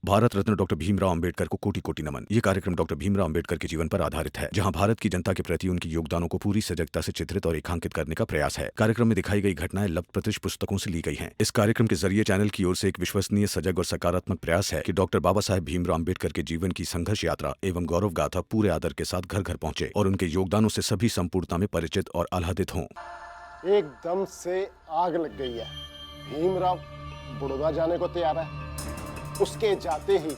Bharat Ratna doctor Bhimrao Ambedkar को कोटि कोटि नमन। ये कार्यक्रम डॉक्टर भीमराव अंबेडकर के जीवन पर आधारित है, जहां भारत की जनता के प्रति उनके योगदानों को पूरी सजगता से चित्रित और रेखांकित करने का प्रयास है। कार्यक्रम में दिखाई गई घटनाएं लब्ध प्रतिष्ठ पुस्तकों से ली गई हैं। इस कार्यक्रम के जरिए चैनल की ओर से एक विश्वसनीय, सजग और सकारात्मक प्रयास है कि डॉक्टर बाबा साहेब भीमराव अंबेडकर के जीवन की संघर्ष यात्रा एवं गौरव गाथा पूरे आदर के साथ घर घर पहुंचे और उनके योगदानों से सभी संपूर्णता में परिचित और आह्लादित हों। एकदम से आग लग गई है। भीमराव बड़ौदा जाने को तैयार है। उसके जाते ही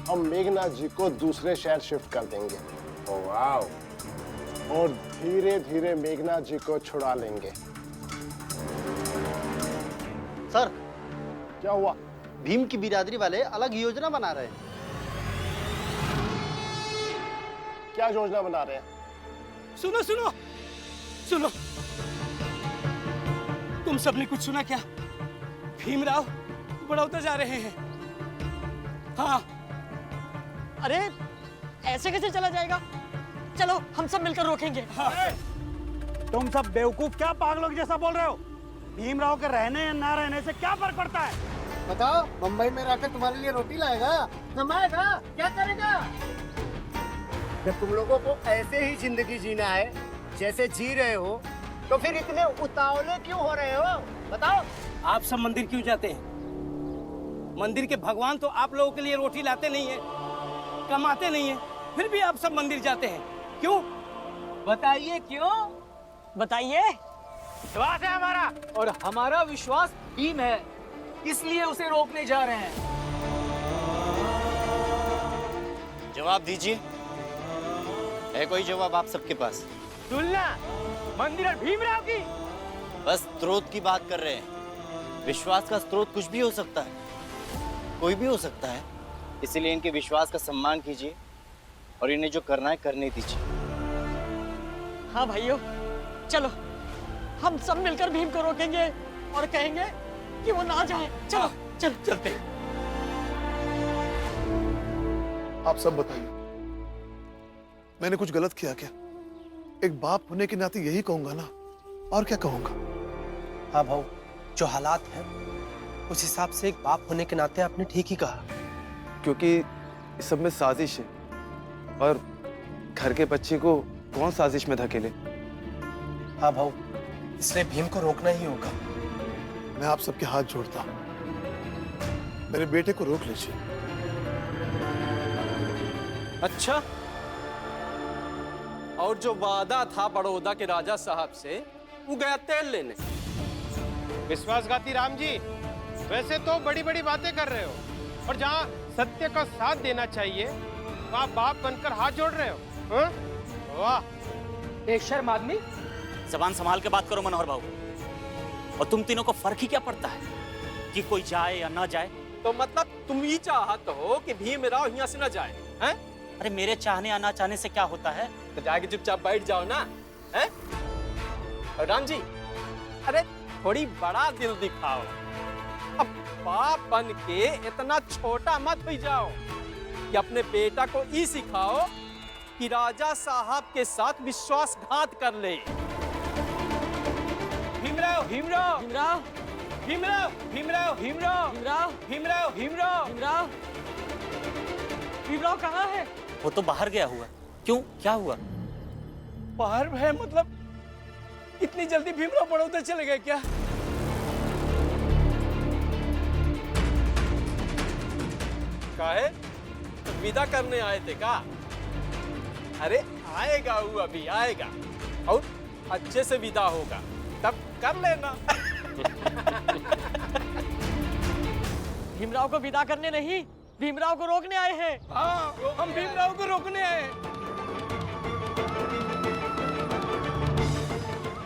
हम मेघनाथ जी को दूसरे शहर शिफ्ट कर देंगे। ओह वाह। और धीरे धीरे मेघनाथ जी को छुड़ा लेंगे। सर, क्या हुआ? भीम की बिरादरी वाले अलग योजना बना रहे हैं। क्या योजना बना रहे हैं? सुनो सुनो सुनो, तुम सबने कुछ सुना क्या? भीमराव बड़ौदा जा रहे हैं। हाँ। अरे ऐसे कैसे चला जाएगा? चलो हम सब मिलकर रोकेंगे। हाँ। तुम सब बेवकूफ क्या पागलों जैसा बोल रहे हो? भीमराव के रहने या ना रहने से क्या फर्क पड़ता है? बताओ, मुंबई में रहकर तुम्हारे लिए रोटी लाएगा, कमाएगा, क्या करेगा? जब तुम लोगों को ऐसे ही जिंदगी जीना है जैसे जी रहे हो, तो फिर इतने उतावले क्यों हो रहे हो? बताओ। आप सब मंदिर क्यों जाते हैं? मंदिर के भगवान तो आप लोगों के लिए रोटी लाते नहीं है, कमाते नहीं है, फिर भी आप सब मंदिर जाते हैं, क्यों? बताइए क्यों? बताइए। विश्वास है हमारा, और हमारा विश्वास भीम है, इसलिए उसे रोकने जा रहे हैं। जवाब दीजिए, है कोई जवाब आप सबके पास? तुलना मंदिर और भीमराव की। बस स्रोत की बात कर रहे हैं। विश्वास का स्रोत कुछ भी हो सकता है, कोई भी हो सकता है, इसीलिए इनके विश्वास का सम्मान कीजिए और इन्हें जो करना है करने दीजिए। हाँ भाइयों, चलो हम सब मिलकर भीम को रोकेंगे और कहेंगे कि वो ना जाए। चलो चलो चलते। आप सब बताइए, मैंने कुछ गलत किया क्या? एक बाप होने के नाते यही कहूंगा ना, और क्या कहूंगा? हाँ भाऊ, जो हालात हैं उस हिसाब से एक बाप होने के नाते आपने ठीक ही कहा। क्योंकि इस सब में साजिश है, और घर के बच्चे को कौन साजिश में धकेले? हाँ भाऊ, इसलिए भीम को रोकना ही होगा। मैं आप सबके हाथ जोड़ता हूं, मेरे बेटे को रोक लीजिए। अच्छा, और जो वादा था बड़ौदा के राजा साहब से, वो गया तेल लेने। विश्वासघाती राम जी, वैसे तो बड़ी बड़ी बातें कर रहे हो, और जहाँ सत्य का साथ देना चाहिए तो आप बाप बनकर हाथ जोड़ रहे हो। हाँ? वाह। बेशर्म आदमी। जबान संभाल के बात करो मनोहर बाबू। और तुम तीनों को फर्क ही क्या पड़ता है कि कोई जाए या ना जाए? तो मतलब तुम ही चाहते हो कि भीमराव यहाँ से न जाए, हैं? अरे मेरे चाहने या ना चाहने से क्या होता है? तो जाके चुपचाप बैठ जाओ ना, हैं? और राम जी, अरे थोड़ी बड़ा दिल दिखाओ। अब बाप बन के इतना छोटा मत हो जाओ कि अपने बेटा को ये सिखाओ कि राजा साहब के साथ विश्वासघात कर ले। भीमराव भीमराव भीमराव भीमराव भीमराव भीमराव भीमराव भीमराव भीमराव भीमराव भीमराव कहाँ है? वो तो बाहर गया हुआ। क्यों, क्या हुआ? बाहर है मतलब इतनी जल्दी भीमराव बड़ौदा चले गए क्या? काहे? तो विदा करने आए थे का? अरे आएगा, वो अभी आएगा और अच्छे से विदा होगा, तब कर लेना। भीमराव को विदा करने नहीं, भीमराव को रोकने आए हैं। हाँ, हम भीमराव को रोकने आए।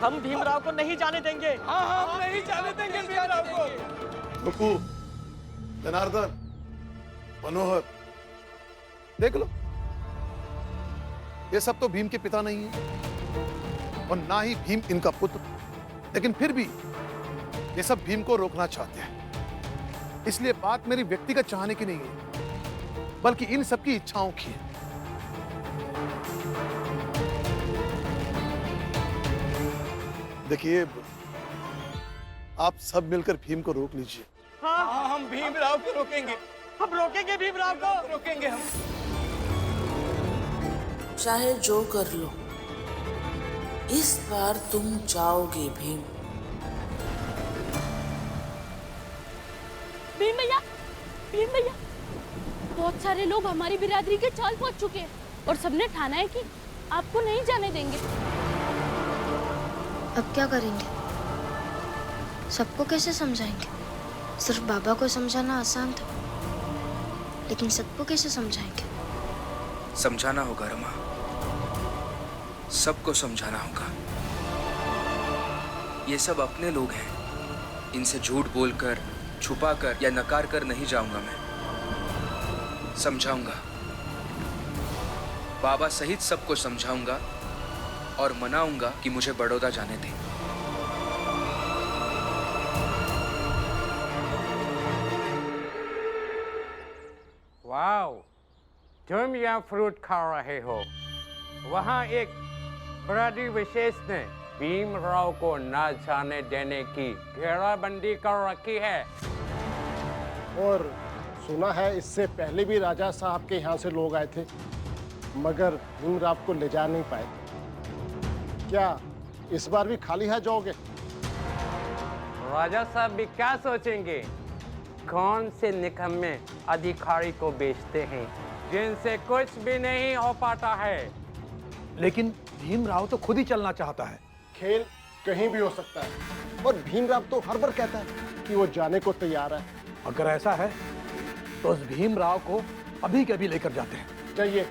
हम भीमराव को नहीं जाने देंगे। हाँ हाँ, हम नहीं जाने देंगे भीमराव को। रुकू, जनार्दन, मनोहर, देख लो, ये सब तो भीम के पिता नहीं है और ना ही भीम इनका पुत्र, लेकिन फिर भी ये सब भीम को रोकना चाहते हैं। इसलिए बात मेरी व्यक्तिगत चाहने की नहीं है, बल्कि इन सबकी इच्छाओं की है। देखिए, आप सब मिलकर भीम को रोक लीजिए। हाँ, हम भीमराव को रोकेंगे। हम रोकेंगे भीमराव को। रोकेंगे हम। चाहे जो कर लो, इस बार तुम जाओगे भीम। भीम भैया, भीम भैया, बहुत सारे लोग हमारी बिरादरी के चाल पहुंच चुके हैं और सबने ठाना है कि आपको नहीं जाने देंगे। अब क्या करेंगे? सबको कैसे समझाएंगे? सिर्फ बाबा को समझाना आसान था, लेकिन सबको कैसे समझाएंगे? समझाना होगा रमा, सबको समझाना होगा। ये सब अपने लोग हैं, इनसे झूठ बोलकर, छुपाकर या नकार कर नहीं जाऊंगा मैं। समझाऊंगा, बाबा सहित सबको समझाऊंगा और मनाऊंगा कि मुझे बड़ौदा जाने दें। वाओ, तुम यहाँ फ्रूट खा रहे हो। वहाँ एक बरादरी विशेष ने भीमराव को न जाने देने की घेराबंदी कर रखी है। और सुना है इससे पहले भी राजा साहब के यहाँ से लोग आए थे, मगर भीमराव को ले जा नहीं पाए। क्या इस बार भी खाली हाथ जाओगे? राजा साहब भी क्या सोचेंगे, कौन से निकम्मे अधिकारी को बेचते हैं जिनसे कुछ भी नहीं हो पाता है। लेकिन भीमराव तो खुद ही चलना चाहता है। खेल कहीं भी हो सकता है और भीमराव तो हर बार कहता है कि वो जाने को तैयार है। अगर ऐसा है तो उस भीमराव को अभी के अभी लेकर जाते हैं। चाहिए,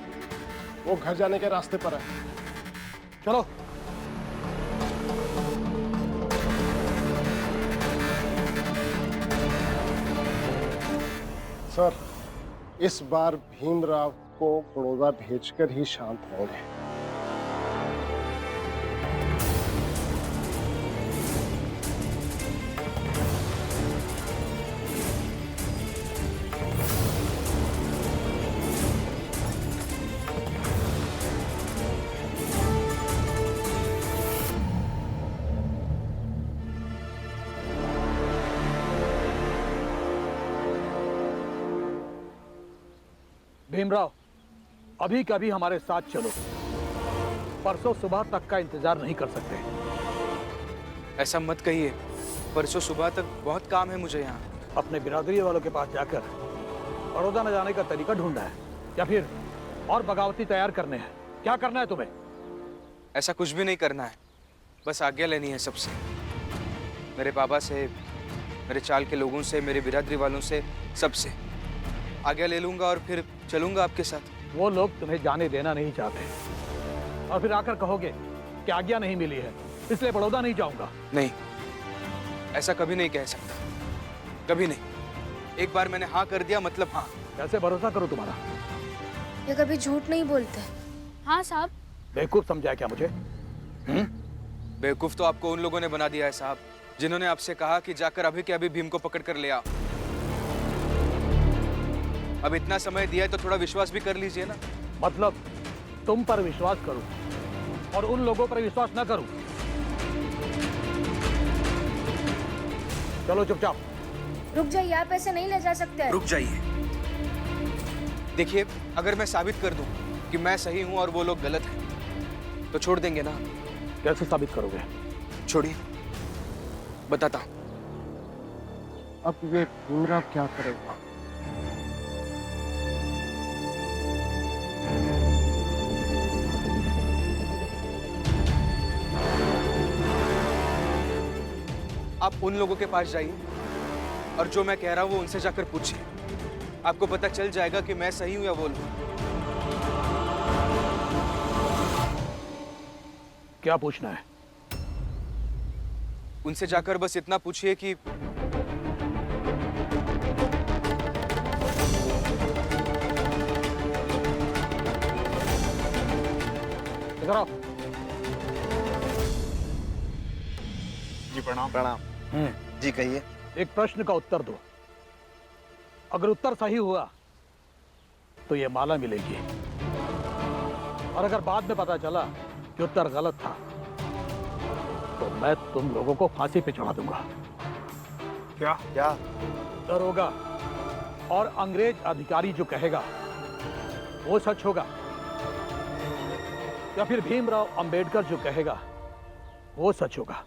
वो घर जाने के रास्ते पर है। चलो। सर, इस बार भीमराव को बड़ौदा भेजकर ही शांत होंगे। भीमराव, अभी कभी हमारे साथ चलो। परसों सुबह तक का इंतजार नहीं कर सकते। ऐसा मत कहिए, परसों सुबह तक बहुत काम है मुझे यहाँ। अपने बिरादरी वालों के पास जाकर बड़ौदा न जाने का तरीका ढूंढना है या फिर और बगावती तैयार करने हैं? क्या करना है तुम्हें? ऐसा कुछ भी नहीं करना है, बस आज्ञा लेनी है सबसे, मेरे बाबा से, मेरे चाल के लोगों से, मेरे बिरादरी वालों से, सबसे आज्ञा ले लूंगा और फिर चलूंगा आपके साथ। वो लोग तुम्हें जाने देना नहीं चाहते और फिर आकर कहोगे कि आज्ञा नहीं मिली है, इसलिए बड़ौदा नहीं जाऊंगा। नहीं, ऐसा कभी नहीं कह सकता, कभी नहीं। एक बार मैंने हाँ कर दिया मतलब हाँ। कैसे भरोसा करूं तुम्हारा? ये कभी झूठ नहीं बोलते। हाँ साहब। बेवकूफ समझा क्या मुझे? बेवकूफ तो आपको उन लोगों ने बना दिया है साहब, जिन्होंने आपसे कहा कि जाकर अभी के अभी भीम को पकड़ कर ले आओ। अब इतना समय दिया है तो थोड़ा विश्वास भी कर लीजिए ना। मतलब तुम पर विश्वास करूं और उन लोगों पर विश्वास न करूं? चलो चुपचाप। रुक जाइए, आप ऐसे नहीं ले जा सकते। रुक जाइए। देखिए, अगर मैं साबित कर दूं कि मैं सही हूं और वो लोग गलत हैं, तो छोड़ देंगे ना? कैसे साबित करोगे? छोड़िए, बताता हूं। अब ये भीमराव क्या करेगा? आप उन लोगों के पास जाइए और जो मैं कह रहा हूं वो उनसे जाकर पूछिए, आपको पता चल जाएगा कि मैं सही हूं या वो लोग। क्या पूछना है? उनसे जाकर बस इतना पूछिए कि इधर आओ। जी प्रणाम। प्रणाम। जी कहिए। एक प्रश्न का उत्तर दो। अगर उत्तर सही हुआ तो ये माला मिलेगी, और अगर बाद में पता चला कि उत्तर गलत था तो मैं तुम लोगों को फांसी पे चढ़ा दूंगा। क्या? क्या? दरोगा और अंग्रेज अधिकारी जो कहेगा वो सच होगा, या फिर भीमराव अंबेडकर जो कहेगा वो सच होगा?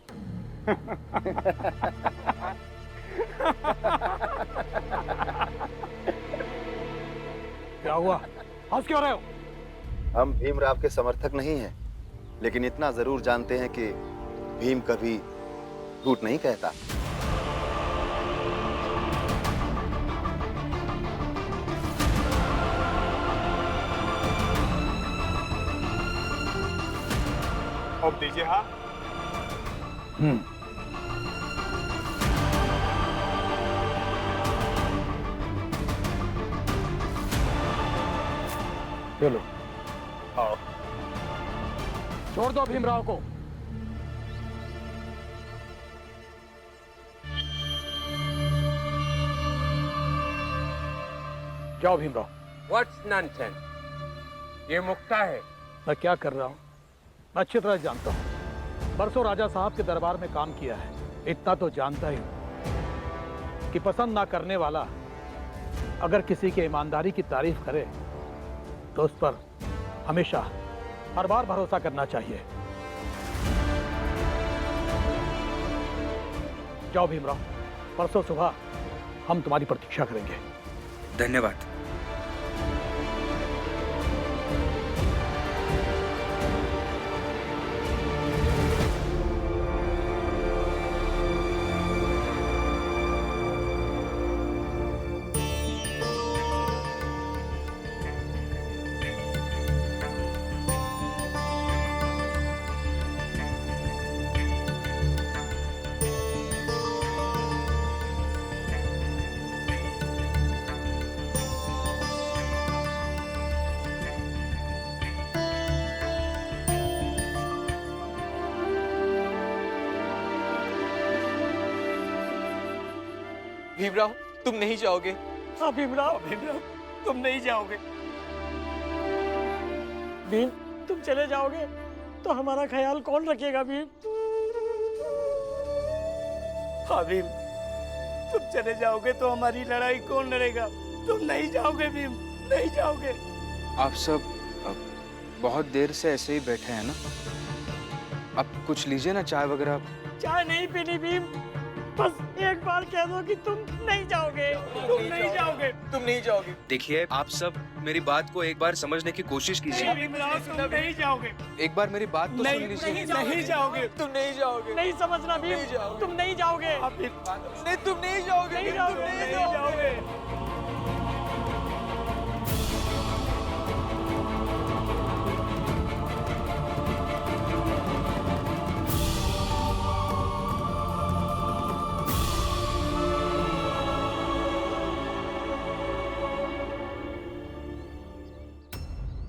क्या हुआ, हंस क्यों रहे हो? हम भीमराव के समर्थक नहीं हैं, लेकिन इतना जरूर जानते हैं कि भीम कभी झूठ नहीं कहता। अब दीजिए। हाँ, चलो आओ। छोड़ दो भीमराव को। जाओ भीमराव। What's nonsense? ये मुक्ता है। मैं क्या कर रहा हूँ मैं अच्छी तरह जानता हूँ। बरसों राजा साहब के दरबार में काम किया है, इतना तो जानता ही हूँ कि पसंद ना करने वाला अगर किसी की ईमानदारी की तारीफ करे तो उस पर हमेशा हर बार भरोसा करना चाहिए। जाओ भीमराव, परसों सुबह हम तुम्हारी प्रतीक्षा करेंगे। धन्यवाद। भीमराव, तुम नहीं जाओगे? हाँ भीमराव, तुम नहीं जाओगे? भीम, तुम चले जाओगे तो हमारा ख्याल कौन रखेगा भीम? हाँ भीम, तुम चले जाओगे तो हमारी लड़ाई कौन लड़ेगा? तुम नहीं जाओगे भीम, नहीं जाओगे। आप सब बहुत देर से ऐसे ही बैठे हैं ना, अब कुछ लीजिए ना, चाय वगैरह। चाय नहीं पीनी भीम, बस एक बार कह दो कि तुम नहीं जाओगे, तुम नहीं जाओगे, तुम नहीं जाओगे। देखिए, आप सब मेरी बात को एक बार समझने की कोशिश कीजिए। तुम नहीं जाओगे। एक बार मेरी बात तो सुन लीजिए। नहीं जाओगे, तुम नहीं जाओगे। नहीं समझना भीम, तुम नहीं जाओगे। नहीं, तुम नहीं जाओगे। नहीं जाओगे।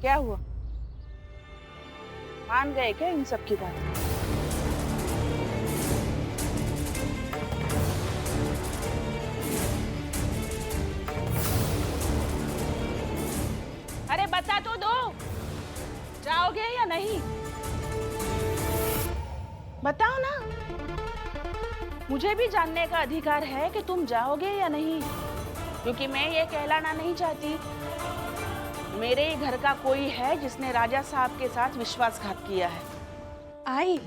क्या हुआ, मान गए क्या इन सब की बात? अरे बता तो दो, जाओगे या नहीं? बताओ ना, मुझे भी जानने का अधिकार है कि तुम जाओगे या नहीं, क्योंकि मैं ये कहलाना नहीं चाहती मेरे ही घर का कोई है जिसने राजा साहब के साथ विश्वासघात किया है। आई,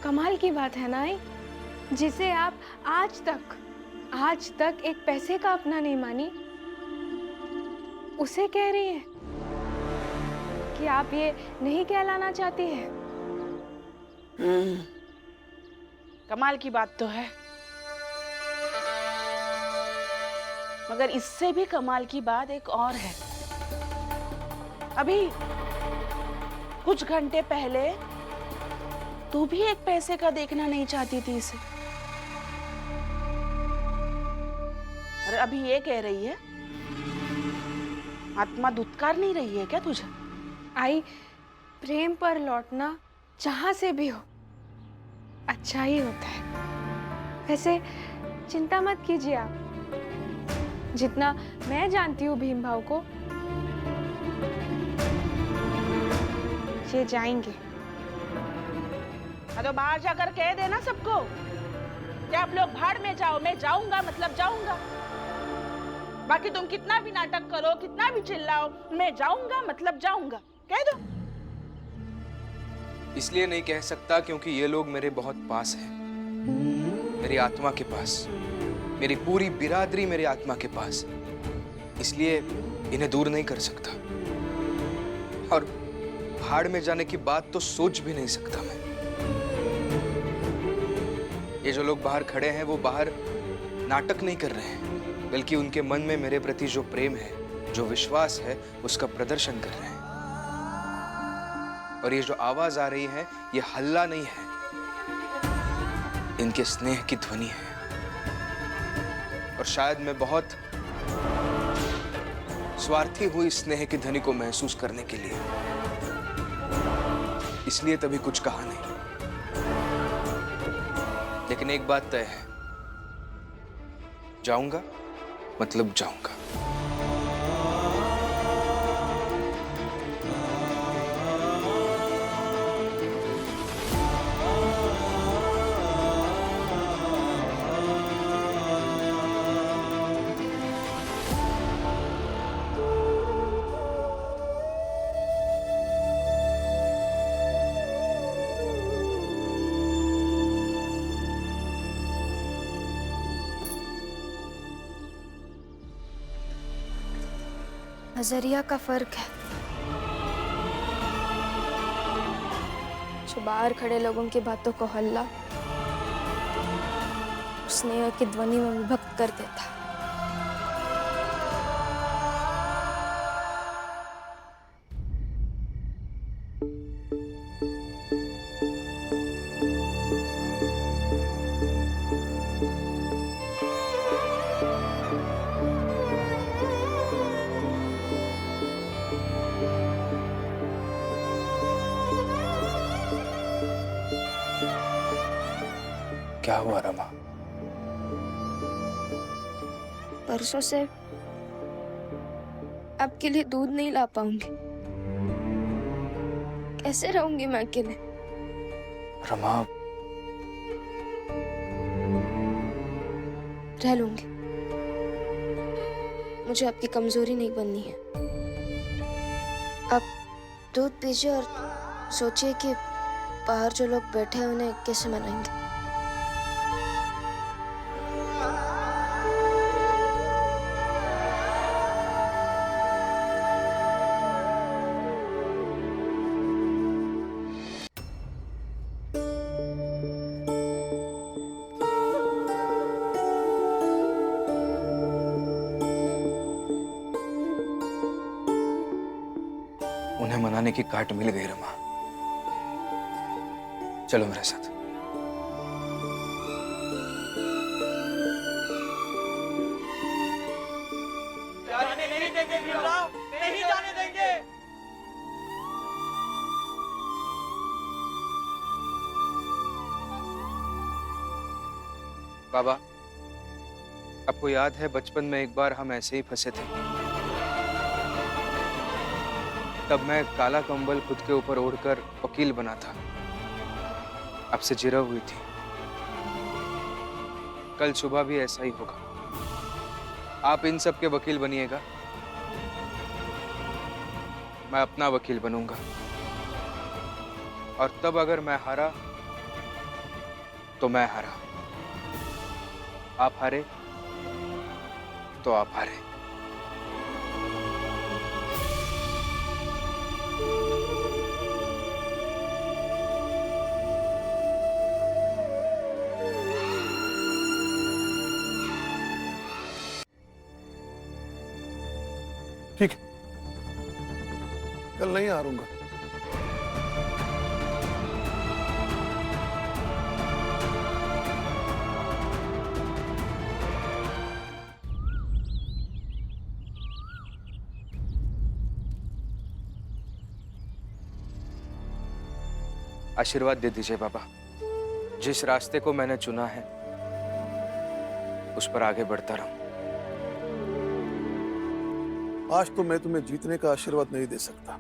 कमाल की बात है ना आई, जिसे आप आज तक एक पैसे का अपना नहीं मानी, उसे कह रही है कि आप ये नहीं कहलाना चाहती है। कमाल की बात तो है, मगर इससे भी कमाल की बात एक और है। अभी कुछ घंटे पहले तू भी एक पैसे का देखना नहीं चाहती थी इसे, और अभी ये कह रही है, आत्मा दुत्कार नहीं रही है क्या तुझे? आई, प्रेम पर लौटना जहां से भी हो अच्छा ही होता है। वैसे चिंता मत कीजिए आप, जितना मैं जानती हूँ भीम भाव को, ये जाएंगे। तो बाहर जाकर कह देना सबको कि आप लोग भाड़ में जाओ, मैं जाऊंगा मतलब जाऊंगा। बाकी तुम कितना भी नाटक करो, कितना भी चिल्लाओ, मैं जाऊंगा मतलब जाऊंगा, कह दो। इसलिए नहीं कह सकता क्योंकि ये लोग मेरे बहुत पास हैं, मेरी आत्मा के पास, मेरी पूरी बिरादरी मेरी आत्मा के पास, इसलिए इन्हें दूर नहीं कर सकता। और भाड़ में जाने की बात तो सोच भी नहीं सकता मैं। ये जो लोग बाहर खड़े हैं वो बाहर नाटक नहीं कर रहे हैं, बल्कि उनके मन में मेरे प्रति जो प्रेम है, जो विश्वास है, उसका प्रदर्शन कर रहे हैं। और ये जो आवाज आ रही है ये हल्ला नहीं है, इनके स्नेह की ध्वनि है। और शायद मैं बहुत स्वार्थी हूं इस स्नेह की ध्वनि को महसूस करने के लिए, इसलिए तभी कुछ कहा नहीं। लेकिन एक बात तय है, जाऊंगा मतलब जाऊंगा। नजरिया का फर्क है। जो बाहर खड़े लोगों की बातों को हल्ला, स्नेह की ध्वनि में विभक्त कर देता। क्या हुआ रमा? परसों से आपके लिए दूध नहीं ला पाऊंगी। कैसे रहूंगी मैं अकेले? रमा, रह लूंगी। मुझे आपकी कमजोरी नहीं बननी है। आप दूध पीजिए और सोचिए कि बाहर जो लोग बैठे हैं उन्हें कैसे मनाएंगे। उन्हें मनाने की काट मिल गई रमा। चलो मेरे साथ। जाने नहीं देंगे भीमराव, नहीं जाने देंगे। बाबा, आपको याद है बचपन में एक बार हम ऐसे ही फंसे थे। तब मैं काला कंबल खुद के ऊपर ओढ़कर वकील बना था, आपसे जिरह हुई थी। कल सुबह भी ऐसा ही होगा। आप इन सब के वकील बनिएगा, मैं अपना वकील बनूंगा। और तब अगर मैं हारा तो मैं हारा, आप हारे तो आप हारे। ठीक है, कल नहीं हारूंगा। आशीर्वाद दे दीजिए बाबा। जिस रास्ते को मैंने चुना है उस पर आगे बढ़ता रहूं। आज तो मैं तुम्हें जीतने का आशीर्वाद नहीं दे सकता।